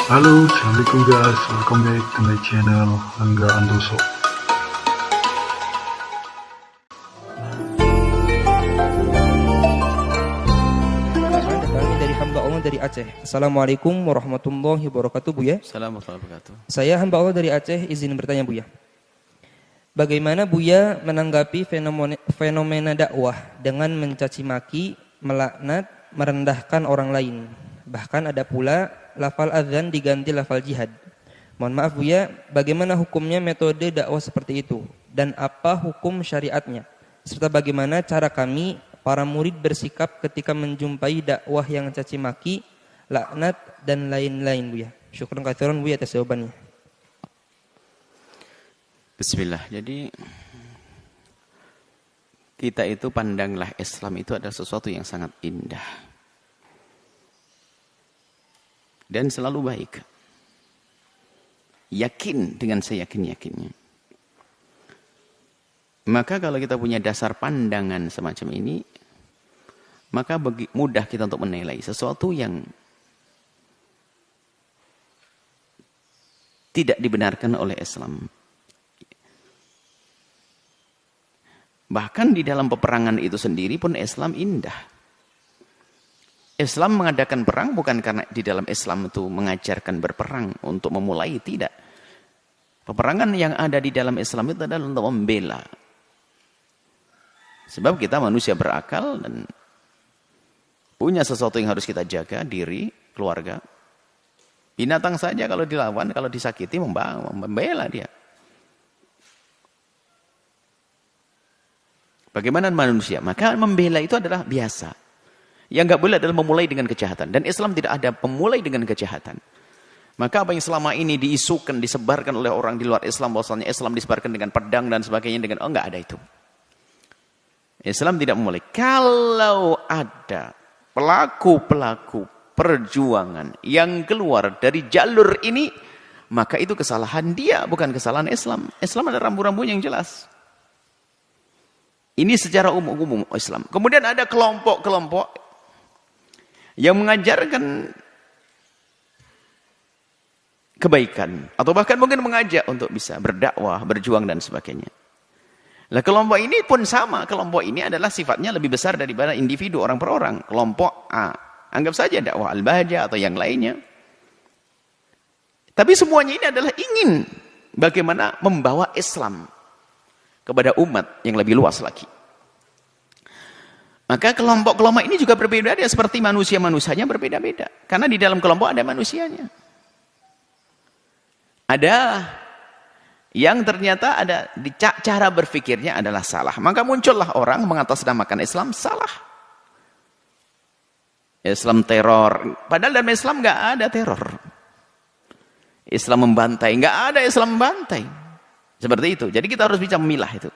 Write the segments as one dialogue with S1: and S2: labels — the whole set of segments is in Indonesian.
S1: Halo, Assalamualaikum guys. Welcome back to my channel Angga Andoso.
S2: Kami dari hamba Allah dari Aceh. Assalamualaikum warahmatullahi wabarakatuh, Buya.
S3: Assalamualaikum warahmatullahi wabarakatuh.
S2: Saya hamba Allah dari Aceh, izin bertanya, Buya. Bagaimana Buya menanggapi fenomena dakwah dengan mencaci maki, melaknat, merendahkan orang lain? Bahkan ada pula lafal azan diganti lafal jihad. Mohon maaf Buya, bagaimana hukumnya metode dakwah seperti itu? Dan apa hukum syariatnya? Serta bagaimana cara kami, para murid bersikap ketika menjumpai dakwah yang caci maki, laknat, dan lain-lain Buya. Syukran katsiran Buya atas jawabannya.
S3: Bismillah. Jadi kita itu pandanglah Islam itu adalah sesuatu yang sangat indah dan selalu baik. Yakin dengan seyakin-yakinnya. Maka kalau kita punya dasar pandangan semacam ini, maka mudah kita untuk menilai sesuatu yang tidak dibenarkan oleh Islam. Bahkan di dalam peperangan itu sendiri pun Islam indah. Islam mengadakan perang bukan karena di dalam Islam itu mengajarkan berperang untuk memulai, tidak. Peperangan yang ada di dalam Islam itu adalah untuk membela. Sebab kita manusia berakal dan punya sesuatu yang harus kita jaga, diri, keluarga. Binatang saja kalau dilawan, kalau disakiti, membela dia. Bagaimana manusia? Maka membela itu adalah biasa. Yang nggak boleh adalah memulai dengan kejahatan. Dan Islam tidak ada memulai dengan kejahatan. Maka apa yang selama ini diisukan, disebarkan oleh orang di luar Islam, bahwasanya Islam disebarkan dengan pedang dan sebagainya, dengan nggak ada itu. Islam tidak memulai. Kalau ada pelaku-pelaku perjuangan yang keluar dari jalur ini, maka itu kesalahan dia, bukan kesalahan Islam. Islam ada rambu-rambu yang jelas. Ini secara umum Islam. Kemudian ada kelompok-kelompok yang mengajarkan kebaikan. Atau bahkan mungkin mengajak untuk bisa berdakwah, berjuang dan sebagainya. Nah, kelompok ini pun sama. Kelompok ini adalah sifatnya lebih besar daripada individu orang per orang. Kelompok A. Anggap saja dakwah al-bahjah atau yang lainnya. Tapi semuanya ini adalah ingin bagaimana membawa Islam kepada umat yang lebih luas lagi. Maka kelompok-kelompok ini juga berbeda-beda seperti manusia-manusianya berbeda-beda. Karena di dalam kelompok ada manusianya. Ada yang ternyata ada di cara berpikirnya adalah salah. Maka muncullah orang mengatasnamakan Islam salah. Islam teror. Padahal dalam Islam nggak ada teror. Islam membantai. Nggak ada Islam membantai. Seperti itu. Jadi kita harus bisa memilah itu.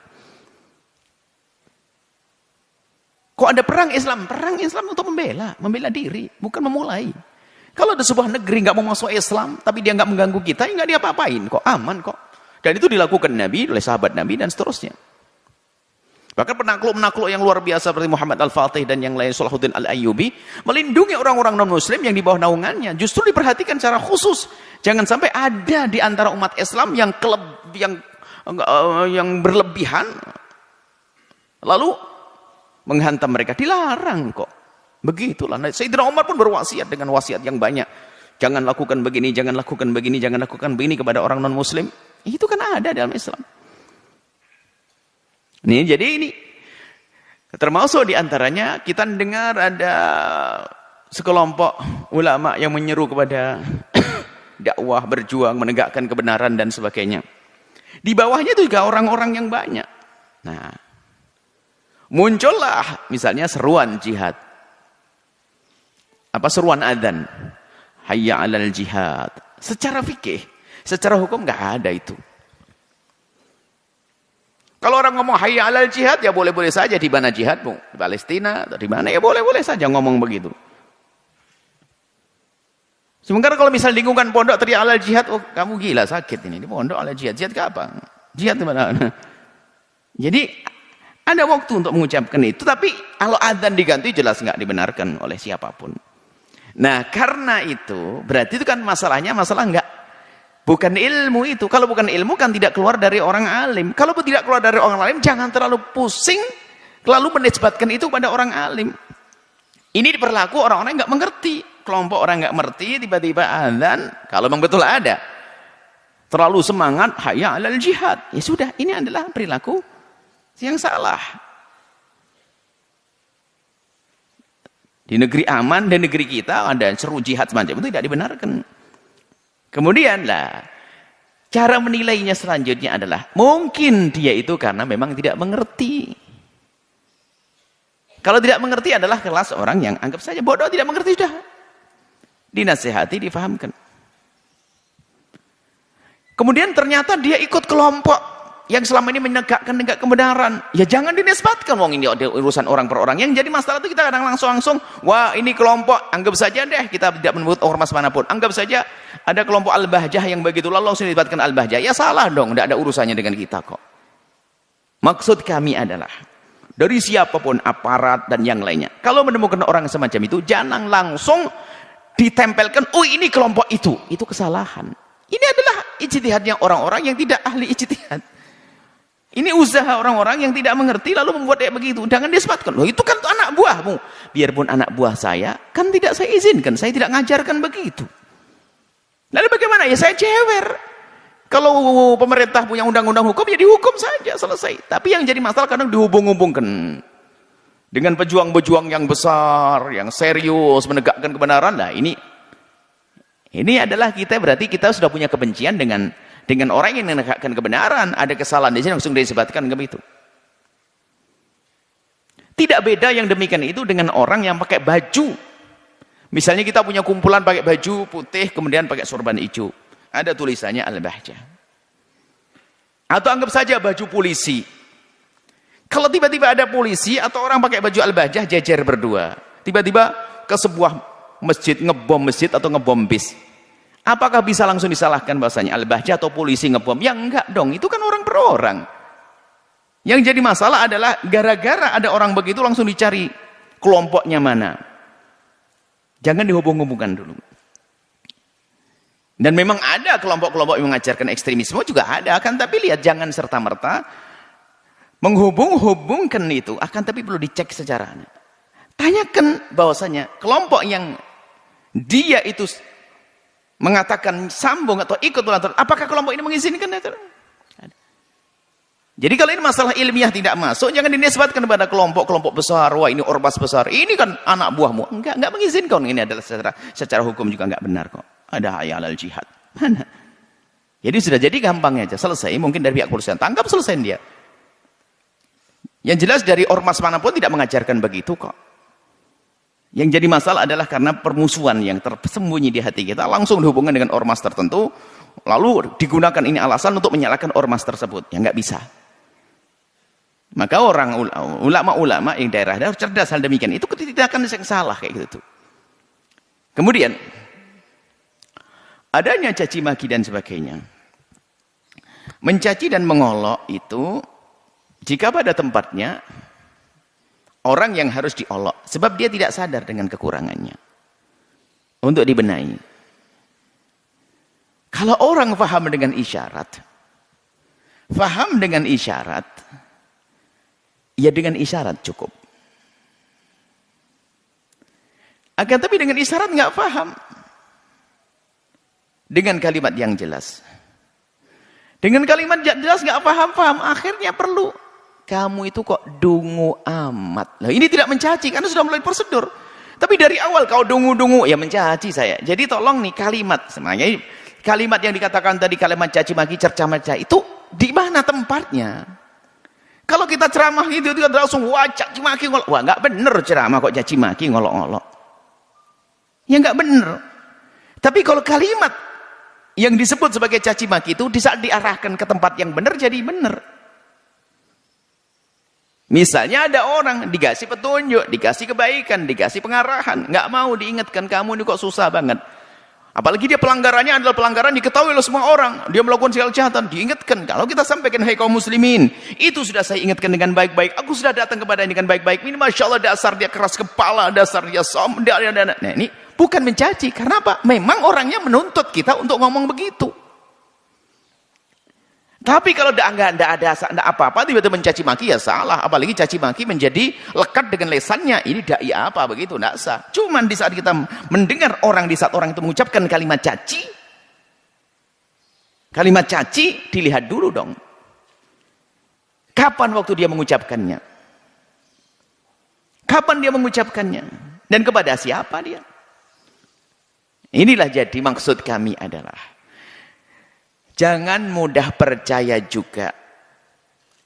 S3: Kok ada perang Islam? Perang Islam untuk membela diri, bukan memulai. Kalau ada sebuah negeri nggak mau masuk Islam, tapi dia nggak mengganggu kita, ya nggak diapa-apain kok, aman kok. Dan itu dilakukan Nabi, oleh sahabat Nabi dan seterusnya. Bahkan penakluk-penakluk yang luar biasa seperti Muhammad Al-Fatih dan yang lain, Salahuddin Al-Ayyubi, melindungi orang-orang non-Muslim yang di bawah naungannya. Justru diperhatikan secara khusus. Jangan sampai ada di antara umat Islam yang berlebihan, lalu menghantam mereka. Dilarang kok. Begitulah. Sayyidina Umar pun berwasiat dengan wasiat yang banyak. Jangan lakukan begini, jangan lakukan begini, jangan lakukan begini kepada orang non-Muslim. Itu kan ada dalam Islam. Nih, jadi ini termasuk diantaranya kita dengar ada sekelompok ulama yang menyeru kepada dakwah, berjuang, menegakkan kebenaran dan sebagainya. Di bawahnya itu juga orang-orang yang banyak. Nah, muncullah misalnya seruan jihad. Apa seruan adzan? Hayya 'alal jihad. Secara fikih, secara hukum nggak ada itu. Kalau orang ngomong hayya 'alal jihad, ya boleh-boleh saja. Di mana jihad, Bu? Di Palestina atau di mana? Ya boleh-boleh saja ngomong begitu. Sementara kalau misal lingkungan pondok teriak 'alal jihad, oh kamu gila, sakit ini. Di pondok 'alal jihad. Jihad ke apa? Jihad di mana? Jadi ada waktu untuk mengucapkan itu, tapi kalau adzan diganti jelas nggak dibenarkan oleh siapapun. Nah, karena itu berarti itu kan masalahnya masalah bukan ilmu itu. Kalau bukan ilmu kan tidak keluar dari orang alim. Kalau tidak keluar dari orang alim, jangan terlalu pusing lalu menisbatkan itu pada orang alim. Ini diperlaku orang-orang yang nggak mengerti. Kelompok orang nggak mengerti tiba-tiba azan, kalau memang betul ada terlalu semangat hayya 'alal jihad. Ya sudah, ini adalah perilaku yang salah. Di negeri aman dan negeri kita ada seru jihad semacam itu tidak dibenarkan. Kemudian lah, cara menilainya selanjutnya adalah mungkin dia itu karena memang tidak mengerti. Kalau tidak mengerti adalah kelas orang yang anggap saja bodoh, tidak mengerti sudah. Dinasihati, difahamkan. Kemudian ternyata dia ikut kelompok yang selama ini menegakkan kebenaran. Ya jangan dinisbatkan, wong ini ada urusan orang per orang. Yang jadi masalah itu kita kadang langsung, wah ini kelompok, anggap saja deh, kita tidak menyebut ormas manapun. Anggap saja ada kelompok Al-Bahjah yang begitu, lalu langsung dinisbatkan Al-Bahjah. Ya salah dong, tidak ada urusannya dengan kita kok. Maksud kami adalah, dari siapapun aparat dan yang lainnya, kalau menemukan orang semacam itu, jangan langsung ditempelkan, oh ini kelompok itu kesalahan. Ini adalah ijtihadnya orang-orang yang tidak ahli ijtihad. Ini usaha orang-orang yang tidak mengerti lalu membuat kayak begitu. Jangan disebutkan, loh itu kan anak buahmu. Biarpun anak buah saya, kan tidak saya izinkan, saya tidak ngajarkan begitu. Lalu bagaimana? Ya saya jewer. Kalau pemerintah punya undang-undang hukum, ya dihukum saja, selesai. Tapi yang jadi masalah kadang dihubung-hubungkan dengan pejuang-pejuang yang besar, yang serius menegakkan kebenaran. Nah ini adalah berarti kita sudah punya kebencian dengan orang yang menegakkan kebenaran. Ada kesalahan di sini langsung disebutkan begitu. Tidak beda yang demikian itu dengan orang yang pakai baju. Misalnya kita punya kumpulan pakai baju putih kemudian pakai sorban hijau. Ada tulisannya Al-Bahjah. Atau anggap saja baju polisi. Kalau tiba-tiba ada polisi atau orang pakai baju Al-Bahjah jejer berdua, tiba-tiba ke sebuah masjid, ngebom masjid atau ngebom bis. Apakah bisa langsung disalahkan bahasanya Al-Bahjah atau polisi ngebom? Ya enggak dong, itu kan orang per orang. Yang jadi masalah adalah gara-gara ada orang begitu langsung dicari kelompoknya mana. Jangan dihubung-hubungkan dulu. Dan memang ada kelompok-kelompok yang mengajarkan ekstremisme juga ada, akan tapi lihat jangan serta-merta menghubung-hubungkan itu, akan tapi perlu dicek secara. Tanyakan bahwasanya kelompok yang dia itu mengatakan sambung atau ikut ulang, apakah kelompok ini mengizinkan itu? Jadi kalau ini masalah ilmiah tidak masuk, jangan dinisbatkan kepada kelompok-kelompok besar. Wah ini ormas besar, ini kan anak buahmu. Enggak mengizinkan. Ini adalah secara hukum juga enggak benar kok. Ada hayya 'alal jihad. Mana? Jadi sudah jadi gampang aja, selesai. Mungkin dari pihak polisian tangkap, selesai dia. Yang jelas dari ormas manapun tidak mengajarkan begitu kok. Yang jadi masalah adalah karena permusuhan yang tersembunyi di hati kita langsung dihubungkan dengan ormas tertentu, lalu digunakan ini alasan untuk menyalahkan ormas tersebut. Ya nggak bisa. Maka orang ulama-ulama yang daerah-daerah cerdas hal demikian, itu tindakan yang salah kayak gitu. Kemudian adanya caci maki dan sebagainya. Mencaci dan mengolok itu jika pada tempatnya orang yang harus diolok, sebab dia tidak sadar dengan kekurangannya. Untuk dibenahi. Kalau orang paham dengan isyarat, ya dengan isyarat cukup. Akan tapi dengan isyarat nggak paham. Dengan kalimat yang jelas. Dengan kalimat yang jelas nggak paham, akhirnya perlu. Kamu itu kok dungu amat. Nah, ini tidak mencaci karena sudah mulai prosedur. Tapi dari awal kau dungu-dungu, ya mencaci saya. Jadi tolong nih kalimat, sebenarnya kalimat yang dikatakan tadi kalimat caci maki, cerca maca itu di mana tempatnya? Kalau kita ceramah itu kan langsung wah caci maki ngolok. Wah nggak bener ceramah kok caci maki ngolok-ngolok. Ya nggak bener. Tapi kalau kalimat yang disebut sebagai caci maki itu di saat diarahkan ke tempat yang benar jadi benar. Misalnya ada orang dikasih petunjuk, dikasih kebaikan, dikasih pengarahan, nggak mau diingatkan, kamu ini kok susah banget. Apalagi dia pelanggarannya adalah pelanggaran diketahui oleh semua orang, dia melakukan segala kejahatan, diingatkan. Kalau kita sampaikan, hai kaum muslimin, itu sudah saya ingatkan dengan baik-baik, aku sudah datang kepada dengan baik-baik. Ini masya Allah dasar dia keras kepala, dasar dia nah ini Bukan mencaci. Karena apa? Memang orangnya menuntut kita untuk ngomong begitu. Tapi kalau enggak ada apa-apa, tiba-tiba mencaci maki, ya salah. Apalagi caci maki menjadi lekat dengan lesannya. Ini dai apa begitu, enggak sah. Cuman di saat kita mendengar orang, di saat orang itu mengucapkan kalimat caci, dilihat dulu dong. Kapan waktu dia mengucapkannya? Kapan dia mengucapkannya? Dan kepada siapa dia? Inilah jadi maksud kami adalah jangan mudah percaya juga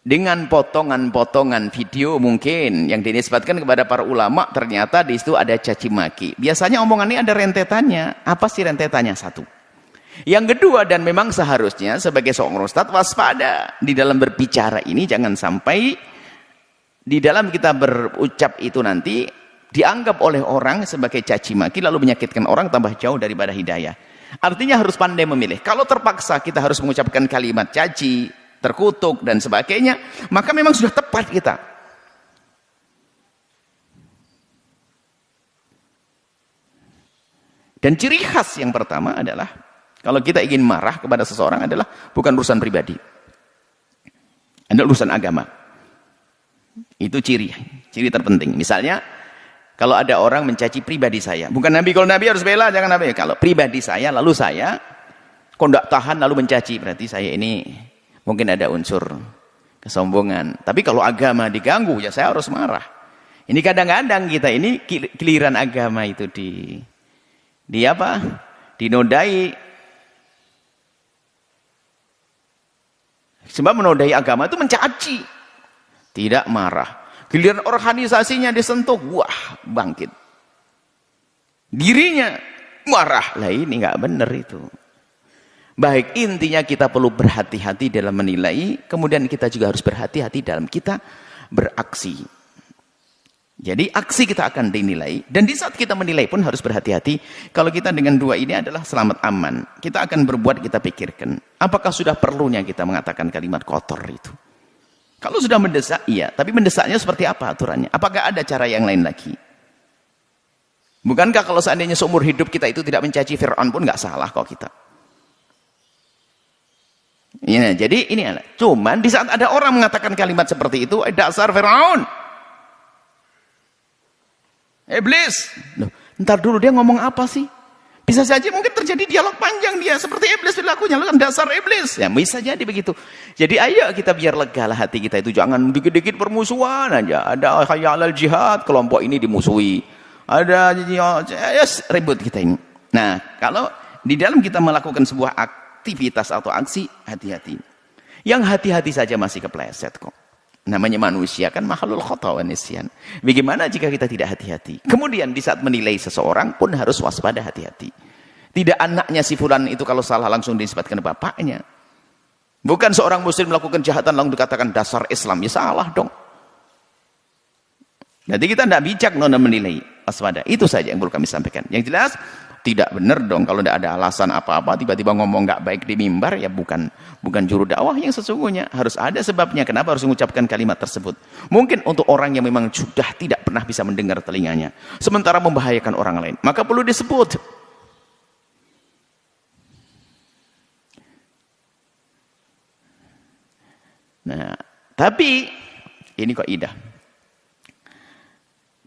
S3: dengan potongan-potongan video mungkin yang dinisbatkan kepada para ulama, ternyata di situ ada caci maki. Biasanya omongan ini ada rentetannya. Apa sih rentetannya? Satu. Yang kedua, dan memang seharusnya sebagai seorang ustadz waspada di dalam berbicara ini, jangan sampai di dalam kita berucap itu nanti dianggap oleh orang sebagai caci maki lalu menyakitkan orang, tambah jauh daripada hidayah. Artinya harus pandai memilih. Kalau terpaksa kita harus mengucapkan kalimat caci, terkutuk, dan sebagainya, maka memang sudah tepat kita. Dan ciri khas yang pertama adalah, kalau kita ingin marah kepada seseorang adalah bukan urusan pribadi. Adalah urusan agama. Itu ciri terpenting. Misalnya, kalau ada orang mencaci pribadi saya, bukan Nabi, kalau Nabi harus bela, jangan Nabi. Kalau pribadi saya, lalu saya kok tidak tahan lalu mencaci, berarti saya ini mungkin ada unsur kesombongan. Tapi kalau agama diganggu, ya saya harus marah. Ini kadang-kadang kita ini keliran agama itu dinodai. Sebab menodai agama itu mencaci, tidak marah. Giliran organisasinya disentuh, wah, bangkit. Dirinya marah. Lah ini nggak benar itu. Baik, intinya kita perlu berhati-hati dalam menilai, kemudian kita juga harus berhati-hati dalam kita beraksi. Jadi aksi kita akan dinilai, dan di saat kita menilai pun harus berhati-hati. Kalau kita dengan dua ini adalah selamat aman. Kita akan berbuat, kita pikirkan, apakah sudah perlunya kita mengatakan kalimat kotor itu? Kalau sudah mendesak, iya. Tapi mendesaknya seperti apa aturannya? Apakah ada cara yang lain lagi? Bukankah kalau seandainya seumur hidup kita itu tidak mencaci Fir'aun pun nggak salah kok kita? Ya, jadi ini adalah. Cuman di saat ada orang mengatakan kalimat seperti itu, dasar Fir'aun, iblis. Loh, ntar dulu dia ngomong apa sih? Bisa saja mungkin terjadi dialog panjang dia seperti iblis perilakunya, kan dasar iblis. Ya bisa jadi begitu. Jadi ayo kita biar lega lah hati kita itu, jangan dikit-dikit permusuhan aja. Ada hayya 'alal jihad, kelompok ini dimusuhi. Ada yes, ribut kita ini. Nah, kalau di dalam kita melakukan sebuah aktivitas atau aksi, hati-hati. Yang hati-hati saja masih kepleset kok. Namanya manusia kan makhluk khata wa nisyan. Bagaimana jika kita tidak hati-hati? Kemudian di saat menilai seseorang pun harus waspada, hati-hati. Tidak anaknya si fulan itu kalau salah langsung dinisbatkan bapaknya. Bukan seorang muslim melakukan kejahatan langsung dikatakan dasar Islam, ya salah dong. Jadi kita tidak bijak menilai, waspada. Itu saja yang perlu kami sampaikan. Yang jelas tidak benar dong kalau tidak ada alasan apa-apa tiba-tiba ngomong nggak baik di mimbar, ya bukan juru dakwah yang sesungguhnya. Harus ada sebabnya kenapa harus mengucapkan kalimat tersebut. Mungkin untuk orang yang memang sudah tidak pernah bisa mendengar telinganya, sementara membahayakan orang lain, maka perlu disebut. Nah, tapi ini kok idah.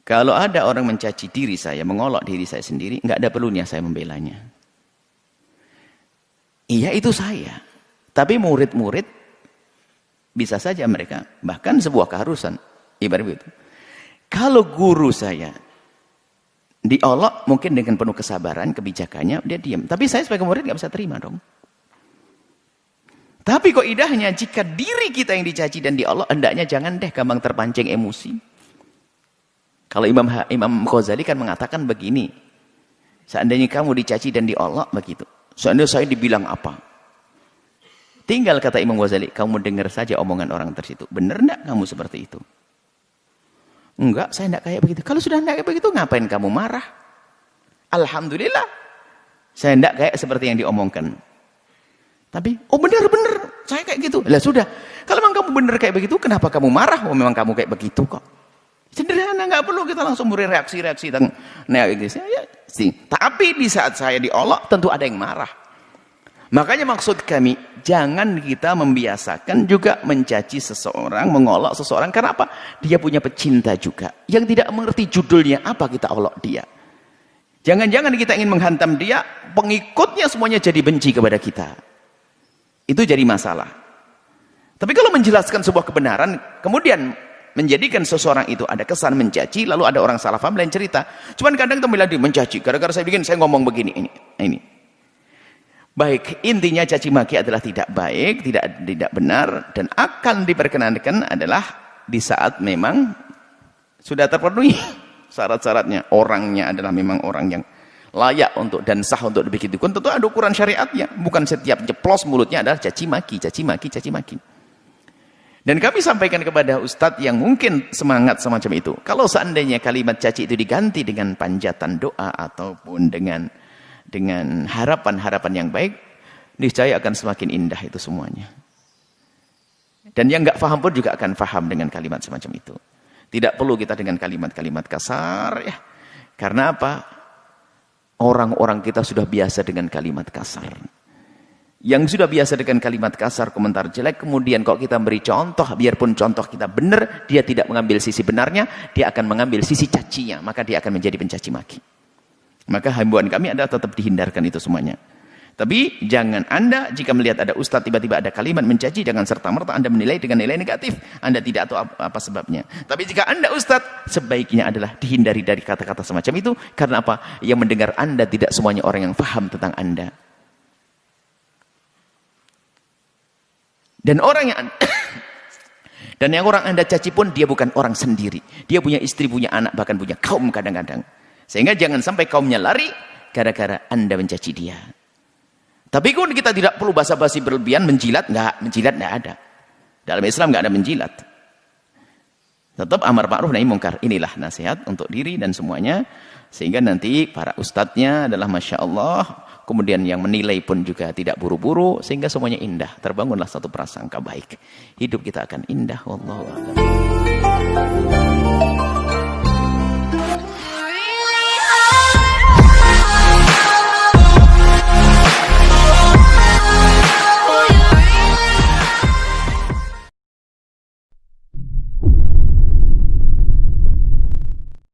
S3: Kalau ada orang mencaci diri saya, mengolok diri saya sendiri, nggak ada perlunya saya membelanya. Iya, itu saya. Tapi murid-murid bisa saja mereka, bahkan sebuah keharusan. Ibarat itu. Kalau guru saya diolok, mungkin dengan penuh kesabaran, kebijakannya, dia diam. Tapi saya sebagai murid nggak bisa terima dong. Tapi kok idahnya, jika diri kita yang dicaci dan diolok, hendaknya jangan deh gampang terpancing emosi. Kalau Imam Ghazali kan mengatakan begini, seandainya kamu dicaci dan diolok begitu, seandainya saya dibilang apa, tinggal kata Imam Ghazali, kamu dengar saja omongan orang tersebut. Benar enggak kamu seperti itu? Enggak, saya enggak kayak begitu. Kalau sudah enggak kayak begitu, ngapain kamu marah? Alhamdulillah, saya enggak kayak seperti yang diomongkan. Tapi, oh benar, saya kayak gitu. Lah sudah, kalau memang kamu benar kayak begitu, kenapa kamu marah? Oh memang kamu kayak begitu kok. Sederhana, nggak perlu kita langsung beri reaksi-reaksi tentang negatif. Ya, tapi di saat saya diolok, tentu ada yang marah. Makanya maksud kami, jangan kita membiasakan juga mencaci seseorang, mengolok seseorang. Karena apa? Dia punya pecinta juga. Yang tidak mengerti judulnya apa kita olok dia. Jangan-jangan kita ingin menghantam dia, pengikutnya semuanya jadi benci kepada kita. Itu jadi masalah. Tapi kalau menjelaskan sebuah kebenaran, kemudian menjadikan seseorang itu ada kesan mencaci, lalu ada orang salah paham lain cerita. Cuman kadang kita bilang dia mencaci, gara-gara saya ngomong begini, ini. Baik, intinya caci maki adalah tidak baik, tidak benar, dan akan diperkenankan adalah di saat memang sudah terpenuhi syarat-syaratnya. Orangnya adalah memang orang yang layak untuk dan sah untuk dibikin dukun. Tentu ada ukuran syariatnya, bukan setiap jeplos mulutnya adalah caci maki. Dan kami sampaikan kepada ustadz yang mungkin semangat semacam itu. Kalau seandainya kalimat caci itu diganti dengan panjatan doa ataupun dengan harapan-harapan yang baik, niscaya akan semakin indah itu semuanya. Dan yang nggak paham pun juga akan paham dengan kalimat semacam itu. Tidak perlu kita dengan kalimat-kalimat kasar ya. Karena apa? Orang-orang kita sudah biasa dengan kalimat kasar. Yang sudah biasa dengan kalimat kasar, komentar jelek, kemudian kalau kita beri contoh, biarpun contoh kita benar, dia tidak mengambil sisi benarnya, dia akan mengambil sisi cacinya, maka dia akan menjadi pencaci maki. Maka himbauan kami adalah tetap dihindarkan itu semuanya. Tapi jangan Anda jika melihat ada ustadz tiba-tiba ada kalimat mencaci, jangan serta-merta Anda menilai dengan nilai negatif. Anda tidak tahu apa sebabnya. Tapi jika Anda ustadz, sebaiknya adalah dihindari dari kata-kata semacam itu. Karena apa? Yang mendengar Anda tidak semuanya orang yang paham tentang Anda. Dan orang yang orang Anda caci pun dia bukan orang sendiri. Dia punya istri, punya anak, bahkan punya kaum kadang-kadang. Sehingga jangan sampai kaumnya lari gara-gara Anda mencaci dia. Tapi kalau kita tidak perlu basa-basi berlebihan, menjilat enggak ada. Dalam Islam enggak ada menjilat. Tetap amar ma'ruf nahi mungkar. Inilah nasihat untuk diri dan semuanya. Sehingga nanti para ustadznya adalah Masya Allah. Kemudian yang menilai pun juga tidak buru-buru. Sehingga semuanya indah. Terbangunlah satu prasangka baik. Hidup kita akan indah. Wallahu a'lam.